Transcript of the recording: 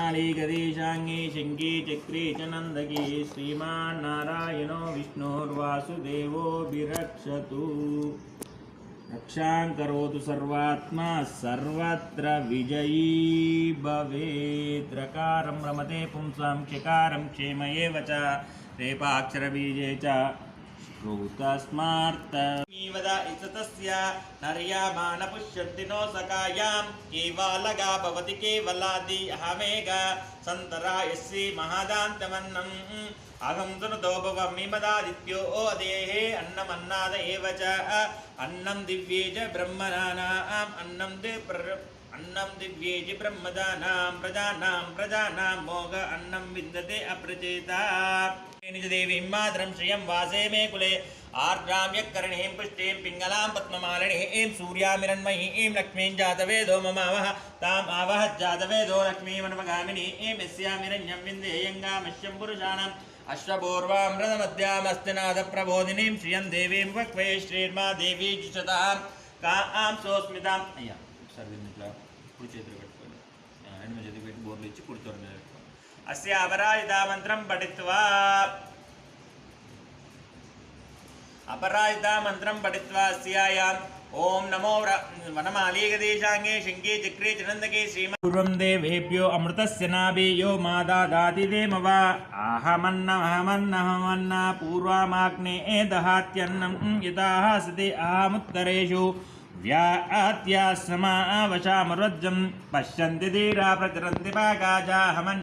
वनमाली गदेशांगी शंकी चक्रे च नंदकी श्रीमान्नारायणो विष्णुर्वासुदेवो विरक्षतु रक्षां करोतु सर्वात्मा सर्वत्र विजयी भवेत्। रकारं रमते पुंसां क्षकारं क्षेम एव च रेपाक्षरबीजे च श्रुतस्मार्तमीवदा इततस्य नर्यामानपुष्यन्ति नो सखायां केवलगा भवति केवलादि अहमेघ सन्तरा यस्यै महादान्तमन्नम् अहं सुनतो भवामि मदादित्यो अदेहे अन्नमन्नाद एव च अन्नं दिव्ये च ब्रह्मणानाम् अन्नं दिव्ये च ब्रह्मदानां प्रजानां मोघ अन्नं विन्दते अप्रचेता देवीं मातरं श्रियं वासे मे कुले आर्द्रां यक्कर्णीं पुष्टिं पिङ्गलां पद्ममालिनीं सूर्यामिरण्मयीं लक्ष्मीं जातवेदो ममावह ताम् आवह जातवेदो लक्ष्मीमनुपगामिनीं यस्यामिरण्यं विन्देयङ्गामश्यं पुरुषाणाम् अश्वपूर्वां रथमध्यामस्तिनाथप्रबोधिनीं श्रियं देवीं वक्वे श्रीर्मा देवी जुषतां कां सोस्मितां अय्या सर्विन्निट्ला कुడి చేతులు పెట్టుకోండి ఎడమ చేతి పెట్టి బోర్లు ఇచ్చి కుడి తోర మీద పెట్టుకోండి అస్య అపరాజితా మంత్రం పఠిత్వా అస్యాయాం ओम नमो वनमाली गदेशांगे शंके चक्रे चनंदके श्रीमन् पूर्वं देवेभ्यो अमृतस्य नाभि यो मादादाति देमव अहमन्नमहमन्नहमन्न पूर्वमाग्ने दहात्यन्नं यदाः सति अहमुत्तरेषु व्यात्याश्रमावशामरुज्जं पश्यन्ति धीरा प्रचरन्ति पाकाजाहमन्